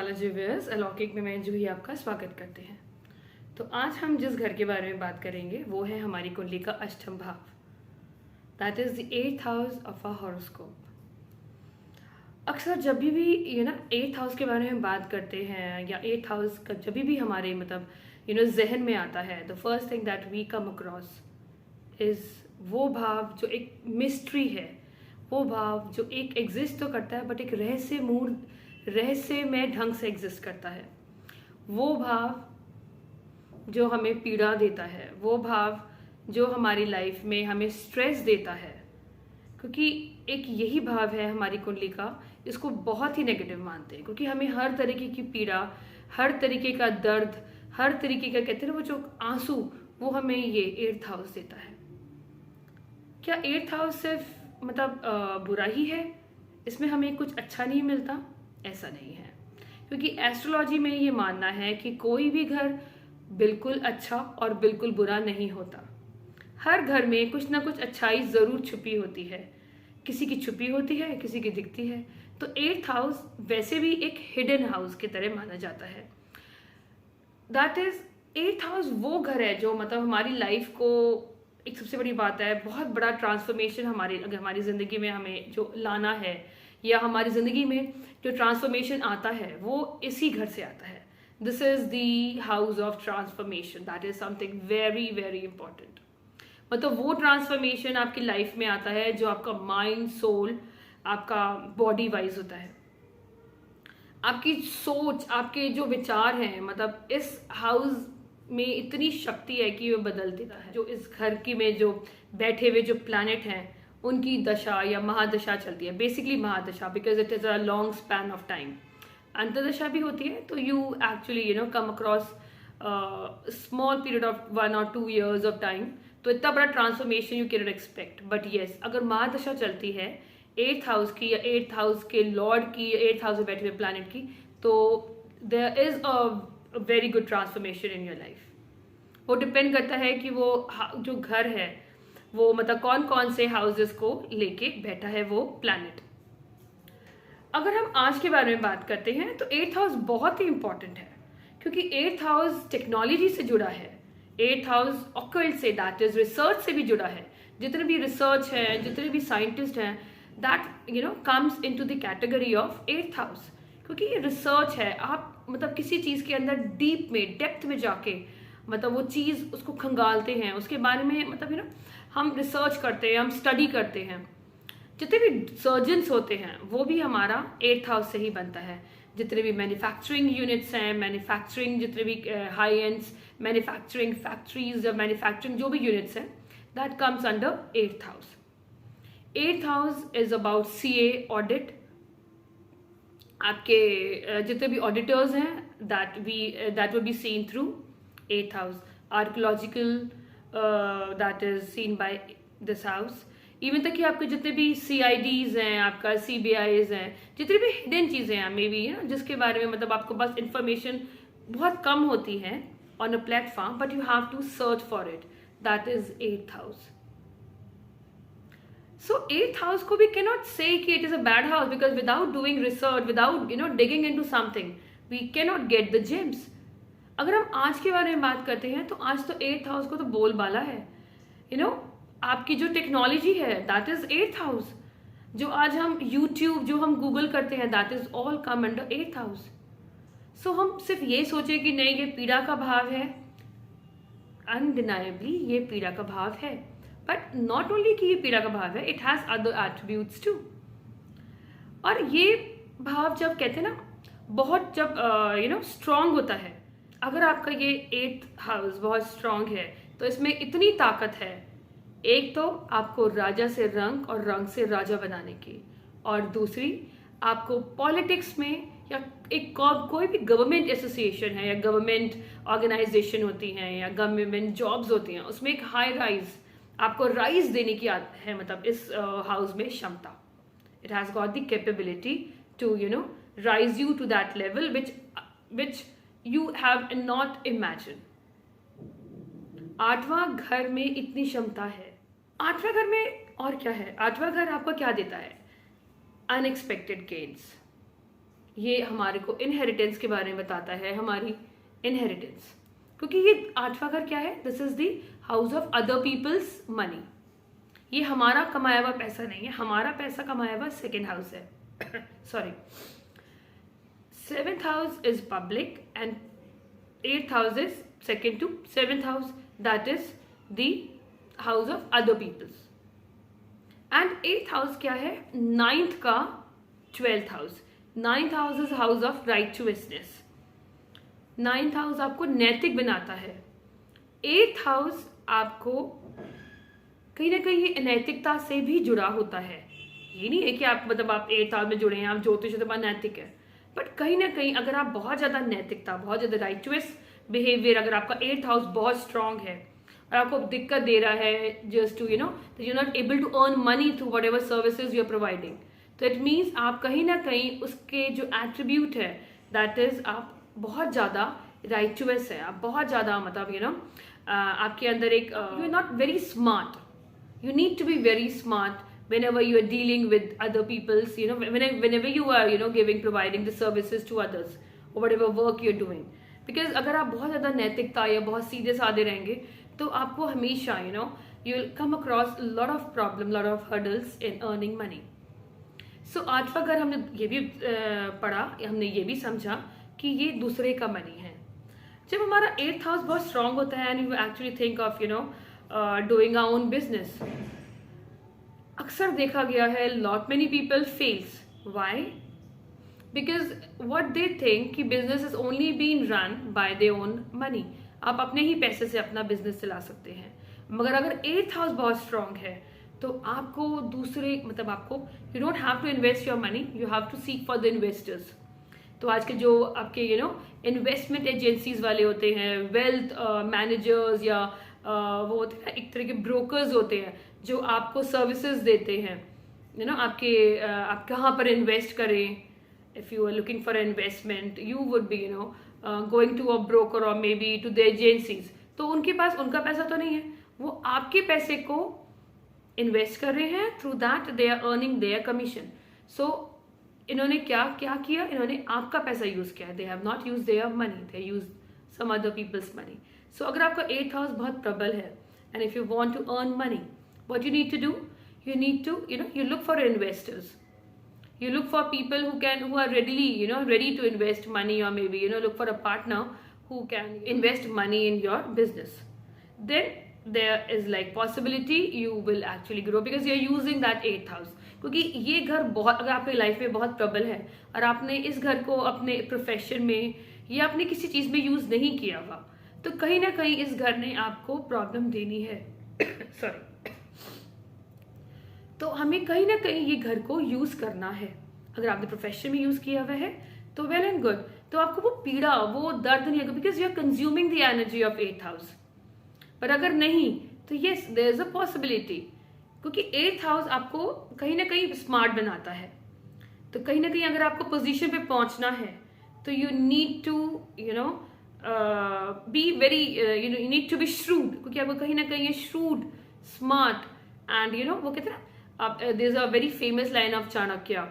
Astrology viewers, अलौकिक में जूही आपका स्वागत करते हैं। तो आज हम जिस घर के बारे में बात करेंगे वो है हमारी कुंडली का अष्टम भाव। That is the 8th house of a horoscope. अक्सर जब भी एट्थ हाउस के बारे में बात करते हैं या 8th हाउस का जब भी हमारे जहन में आता है, the first thing that we come across is वो भाव जो एक मिस्ट्री है, वो भाव जो एक एग्जिस्ट तो करता है बट एक रहस्यमय ढंग से एग्जिस्ट करता है। वो भाव जो हमें पीड़ा देता है, वो भाव जो हमारी लाइफ में हमें स्ट्रेस देता है, क्योंकि एक यही भाव है हमारी कुंडली का। इसको बहुत ही नेगेटिव मानते हैं क्योंकि हमें हर तरीके की पीड़ा, हर तरीके का दर्द, हर तरीके का कहते हैं वो जो आंसू, वो हमें ये 8th हाउस देता है। क्या 8th हाउस सिर्फ बुरा ही है, इसमें हमें कुछ अच्छा नहीं मिलता? ऐसा नहीं है, क्योंकि एस्ट्रोलॉजी में ये मानना है कि कोई भी घर बिल्कुल अच्छा और बिल्कुल बुरा नहीं होता। हर घर में कुछ ना कुछ अच्छाई ज़रूर छुपी होती है, किसी की छुपी होती है, किसी की दिखती है। तो 8th हाउस वैसे भी एक हिडन हाउस की तरह माना जाता है। दैट इज 8th हाउस वो घर है जो हमारी लाइफ को, एक सबसे बड़ी बात है, बहुत बड़ा ट्रांसफॉर्मेशन हमारी ज़िंदगी में हमें जो लाना है या हमारी ज़िंदगी में जो ट्रांसफॉर्मेशन आता है वो इसी घर से आता है। This is the house of transformation. That is something very very important. वो ट्रांसफॉर्मेशन आपकी लाइफ में आता है जो आपका माइंड, सोल, आपका बॉडी वाइज होता है। आपकी सोच, आपके जो विचार हैं, इस हाउस में इतनी शक्ति है कि वो बदल देता है। जो इस घर की में जो बैठे हुए जो प्लैनेट हैं उनकी दशा या महादशा चलती है। बेसिकली महादशा, because it is a long span of time. अंतर्दशा भी होती है, तो you actually come across small period of 1 or 2 years of time. तो इतना बड़ा transformation you can not expect. But yes, अगर महादशा चलती है 8th हाउस की या 8th हाउस के लॉर्ड की, 8th हाउस में बैठे हुए प्लैनेट की, तो there is a very good transformation in your life. वो डिपेंड करता है कि वो जो घर है वो कौन कौन से हाउसेस को लेके बैठा है वो प्लैनेट। अगर हम आज के बारे में बात करते हैं तो 8th हाउस बहुत ही इंपॉर्टेंट है, क्योंकि 8th हाउस टेक्नोलॉजी से जुड़ा है। 8th हाउस ऑकल्ट से, दैट इज रिसर्च से भी जुड़ा है। जितने भी रिसर्च है, जितने भी साइंटिस्ट हैं, that comes into the category of 8th house, क्योंकि ये रिसर्च है। आप किसी चीज़ के अंदर डीप में, डेप्थ में जाके वो चीज़ उसको खंगालते हैं, उसके बारे में हम रिसर्च करते हैं, हम स्टडी करते हैं। जितने भी सर्जन्स होते हैं वो भी हमारा 8th हाउस से ही बनता है। जितने भी मैन्युफैक्चरिंग यूनिट्स हैं, मैन्युफैक्चरिंग, जितने भी हाई एंड्स मैन्युफैक्चरिंग फैक्ट्रीज या मैन्युफैक्चरिंग जो भी यूनिट्स हैं, that comes under 8th house. 8th house is about CA audit. आपके जितने भी ऑडिटर्स हैं, that will be seen through 8th house. Archaeological, that is seen by this house. Even तक कि आपके जितने भी CIDs हैं, आपका CBIs हैं, जितनी भी हिडन चीज़ें हैं मे बी, जिसके बारे में आपको बस इंफॉर्मेशन बहुत कम होती है on a platform, but you have to search for it. That is 8th house. So 8th house को भी cannot say कि it is a bad house, because without doing research, without digging into something, we cannot get the gems. अगर हम आज के बारे में बात करते हैं तो आज तो 8th हाउस को तो बोलबाला है। आपकी जो टेक्नोलॉजी है, दैट इज 8th हाउस। जो आज हम YouTube, जो हम गूगल करते हैं, that is all come under 8th house. So हम सिर्फ ये सोचे कि नहीं ये पीड़ा का भाव है, अनडिनाइबली ये पीड़ा का भाव है, बट नॉट ओनली कि ये पीड़ा का भाव है, it has other attributes too. और ये भाव जब कहते हैं ना, बहुत जब स्ट्रांग होता है, अगर आपका ये 8th हाउस बहुत स्ट्रांग है तो इसमें इतनी ताकत है, एक तो आपको राजा से रंक और रंक से राजा बनाने की, और दूसरी आपको पॉलिटिक्स में या एक कोई भी गवर्नमेंट एसोसिएशन है या गवर्नमेंट ऑर्गेनाइजेशन होती हैं या गवर्नमेंट जॉब्स होती हैं, उसमें एक हाई राइज, आपको राइज देने की है इस हाउस में क्षमता। It has got the capability to rise you to that level which you have not imagine. 8वां घर में इतनी क्षमता है। 8वें घर में और क्या है? 8वां घर आपको क्या देता है? Unexpected gains. ये हमारे को इनहेरिटेंस के बारे में बताता है, हमारी इनहेरिटेंस, क्योंकि ये 8वां घर क्या है, this is the house of other peoples money. ये हमारा कमाया हुआ पैसा नहीं है, हमारा पैसा कमाया हुआ सेकेंड हाउस है sorry. 7th house is public and 8th house is second to 7th house, that is the house of other peoples. And 8th house क्या है, 9th का 12th house. 9th house is house of righteousness. 9th house आपको नैतिक बनाता है। 8th house आपको कहीं ना कहीं ये नैतिकता से भी जुड़ा होता है। ये नहीं है कि आप मतलब आप 8th हाउस में जुड़े हैं, आप ज्योतिष तो नैतिक है, बट कहीं ना कहीं अगर आप बहुत ज़्यादा नैतिकता, बहुत ज़्यादा राइचुअस बिहेवियर, अगर आपका 8th हाउस बहुत स्ट्रांग है और आपको दिक्कत दे रहा है just to you not able to earn money through whatever services you are providing, तो इट मीन्स आप कहीं ना कहीं उसके जो एट्रीब्यूट है दैट इज आप बहुत ज़्यादा राइचुअस है, आप बहुत ज़्यादा मतलब आपके अंदर एक you are not very smart. You need to be very smart whenever you are dealing with other people's, whenever you are, providing the services to others or whatever work you're doing. Because अगर आप बहुत ज़्यादा नैतिकता या बहुत सीधे साधे रहेंगे तो आपको हमेशा you will come across a lot of problem, lot of hurdles in earning money. So 8वां घर हमने ये भी पढ़ा, हमने ये भी समझा कि ये दूसरे का मनी है। जब हमारा 8th हाउस बहुत स्ट्रांग होता है and you actually think of doing our own business, अक्सर देखा गया है lot many people fails. Why? Because what they think कि business is only being run by their own money. आप अपने ही पैसे से अपना बिजनेस चला सकते हैं, मगर अगर 8th हाउस बहुत स्ट्रांग है तो आपको दूसरे मतलब आपको you don't have to invest your money, you have to seek for the investors. तो आज के जो आपके इन्वेस्टमेंट एजेंसीज वाले होते हैं, वेल्थ मैनेजर्स या वो होते हैं एक तरह के ब्रोकर्स होते हैं जो आपको सर्विसेज देते हैं, आपके आप कहाँ पर इन्वेस्ट करें। If you are looking for investment you would be going to a broker और may be to the agencies. तो उनके पास उनका पैसा तो नहीं है, वो आपके पैसे को इन्वेस्ट कर रहे हैं, through that they are earning their commission. So इन्होंने क्या किया, इन्होंने आपका पैसा यूज किया, they have not use their money, they use some other peoples money. So अगर आपका 8th हाउस बहुत प्रबल है and if you want to earn money, what you need to do, you need to you look for investors, you look for people who are ready to invest money, or maybe look for a partner who can invest money in your business. Then there is like possibility you will actually grow because you are using that 8th house. क्योंकि ये घर बहुत अगर आपकी life में बहुत प्रबल है और आपने इस घर को अपने प्रोफेशन में या अपने किसी चीज में यूज नहीं किया हुआ, तो कहीं ना कहीं इस घर ने आपको प्रॉब्लम देनी है सॉरी। तो हमें कहीं ना कहीं ये घर को यूज करना है। अगर आपने प्रोफेशन में यूज किया हुआ है तो वेल एंड गुड, तो आपको वो पीड़ा वो दर्द नहीं होगा because you are consuming the energy of 8th house. पर अगर नहीं तो yes there is a possibility, क्योंकि 8th हाउस आपको कहीं ना कहीं स्मार्ट बनाता है। तो कहीं ना कहीं अगर आपको पोजीशन पे पहुंचना है तो you need to be very you need to be shrewd, क्योंकि आपको कहीं ना कहीं श्रूड स्मार्ट एंड वो कहते हैं आप there is a very famous line of Chanakya,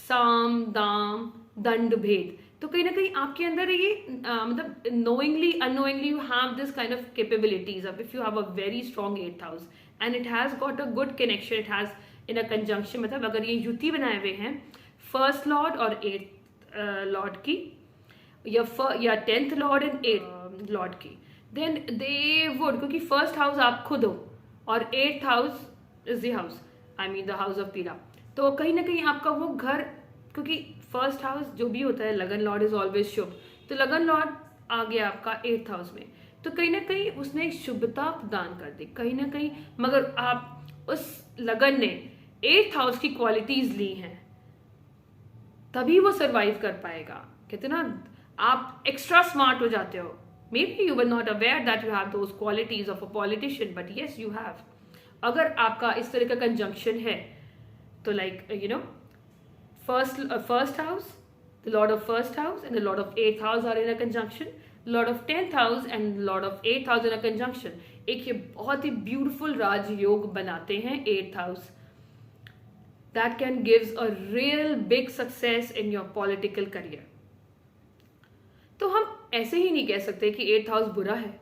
साम दाम दंड भेद। तो कहीं ना कहीं आपके अंदर ये मतलब knowingly unknowingly you have this kind of capabilities of if you have a very strong 8th house and it has got a good connection, it has in a conjunction, मतलब अगर ये युति बनाए हुए हैं 1st lord और 8th lord की या 10th lord and 8th lord की, then they would, क्योंकि 1st house आप खुद हो और 8th house is the house, I mean the house of पीड़ा। तो कहीं ना कहीं आपका वो घर, क्योंकि 1st हाउस जो भी होता है लगन लॉर्ड इज ऑलवेज शुभ, तो लगन लॉर्ड आ गया आपका 8th हाउस में, तो कहीं ना कहीं उसने एक शुभता प्रदान कर दी कहीं ना कहीं। मगर आप उस लगन ने 8th हाउस की क्वालिटीज ली हैं तभी वो सरवाइव कर पाएगा। कहते ना आप एक्स्ट्रा स्मार्ट हो जाते हो, may be you were not aware that you have those qualities of a politician, but yes you have. अगर आपका इस तरह का कंजंक्शन है तो like first house, the lord of 1st house and the lord of 8th house are in a conjunction, lord of 10th house and lord of 8th house in a conjunction, एक ये बहुत ही beautiful राजयोग बनाते हैं 8th house. that can gives a real big success in your political career. तो हम ऐसे ही नहीं कह सकते कि 8th हाउस बुरा है.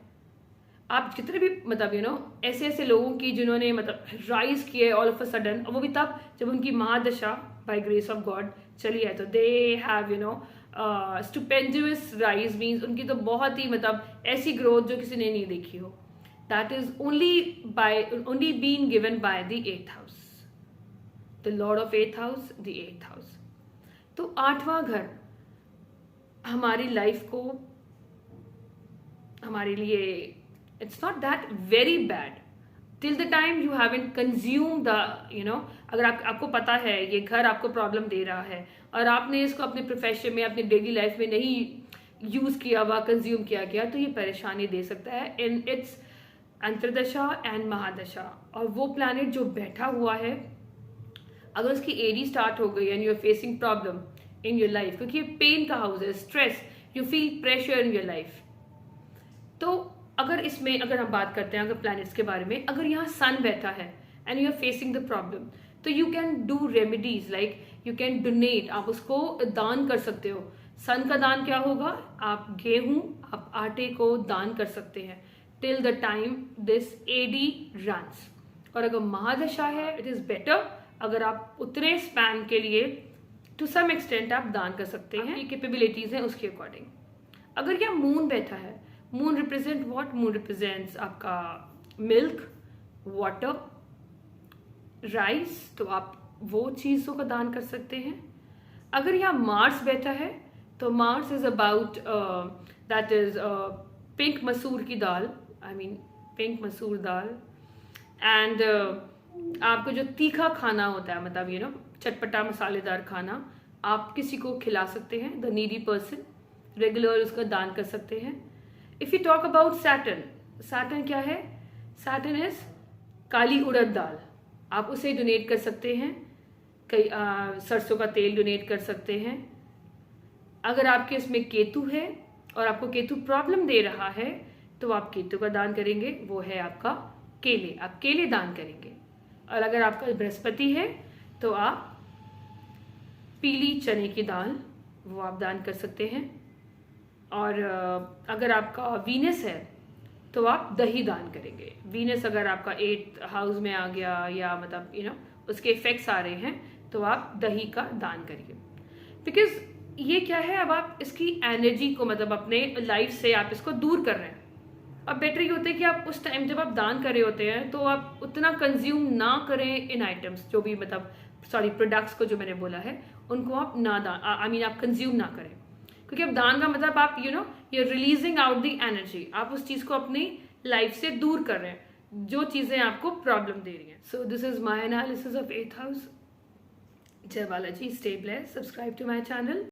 आप जितने भी मतलब ऐसे ऐसे लोगों की जिन्होंने मतलब राइज किए ऑल ऑफ अ सडन, और वो भी तब जब उनकी महादशा बाय ग्रेस ऑफ गॉड चली है, तो दे हैव स्टुपेंडियस राइज, मीन्स उनकी तो बहुत ही मतलब ऐसी ग्रोथ जो किसी ने नहीं देखी हो. That is only being given by the 8th house, the Lord of 8th house, the 8th house. तो 8वां घर हमारी लाइफ को, हमारे लिए it's not that very bad till the time you haven't consumed the अगर आपको पता है ये घर आपको प्रॉब्लम दे रहा है और आपने इसको अपने प्रोफेशन में, अपनी डेली लाइफ में नहीं यूज किया हुआ, कंज्यूम किया गया, तो ये परेशानी दे सकता है इन इट्स अंतर्दशा एंड महादशा. और वो प्लैनेट जो बैठा हुआ है, अगर उसकी एडी स्टार्ट हो गई and you are facing problem in your life, क्योंकि पेन का हाउस है, stress, you feel pressure in your life. तो अगर हम बात करते हैं अगर प्लैनेट्स के बारे में, अगर यहाँ सन बैठा है and you are facing the problem, तो you can do remedies like you can donate, आप उसको दान कर सकते हो. सन का दान क्या होगा? आप गेहूं, आप आटे को दान कर सकते हैं till the time this AD runs. और अगर महादशा है, इट इज बेटर अगर आप उतने स्पैन के लिए टू सम एक्सटेंट आप दान कर सकते हैं, ये कैपेबिलिटीज हैं उसके अकॉर्डिंग. अगर यहाँ मून बैठा है, moon represent what? Moon represents आपका मिल्क, वाटर, राइस, तो आप वो चीज़ों का दान कर सकते हैं. अगर यहाँ मार्स बैठा है, तो Mars is about that is pink मसूर की दाल, पिंक मसूर दाल. एंड आपको जो तीखा खाना होता है, मतलब चटपटा मसालेदार खाना, आप किसी को खिला सकते हैं, द नीडी पर्सन, रेगुलर उसका दान कर सकते हैं. If you talk about Saturn, Saturn क्या है? सैटर्न इज काली उड़द दाल, आप उसे डोनेट कर सकते हैं. कई सरसों का तेल डोनेट कर सकते हैं. अगर आपके इसमें केतु है और आपको केतु प्रॉब्लम दे रहा है, तो आप केतु का दान करेंगे, वो है आपका केले, आप केले दान करेंगे. और अगर आपका बृहस्पति है, तो आप पीली चने की दाल, वो आप दान कर सकते हैं. और अगर आपका वीनस है, तो आप दही दान करेंगे. वीनस अगर आपका 8th हाउस में आ गया, या मतलब उसके इफेक्ट्स आ रहे हैं, तो आप दही का दान करिए. बिकॉज ये क्या है, अब आप इसकी एनर्जी को मतलब अपने लाइफ से आप इसको दूर कर रहे हैं. अब बेटर ये होता है कि आप उस टाइम जब आप दान कर रहे होते हैं, तो आप उतना कंज्यूम ना करें इन आइटम्स, जो भी प्रोडक्ट्स को जो मैंने बोला है, उनको आप ना आप कंज्यूम ना करें. क्योंकि अब दान का मतलब आप you're releasing out the energy, आप उस चीज को अपनी लाइफ से दूर कर रहे हैं जो चीजें आपको प्रॉब्लम दे रही हैं. So this is my analysis of 8th house. Jai Balaji, stay blessed, subscribe to my channel.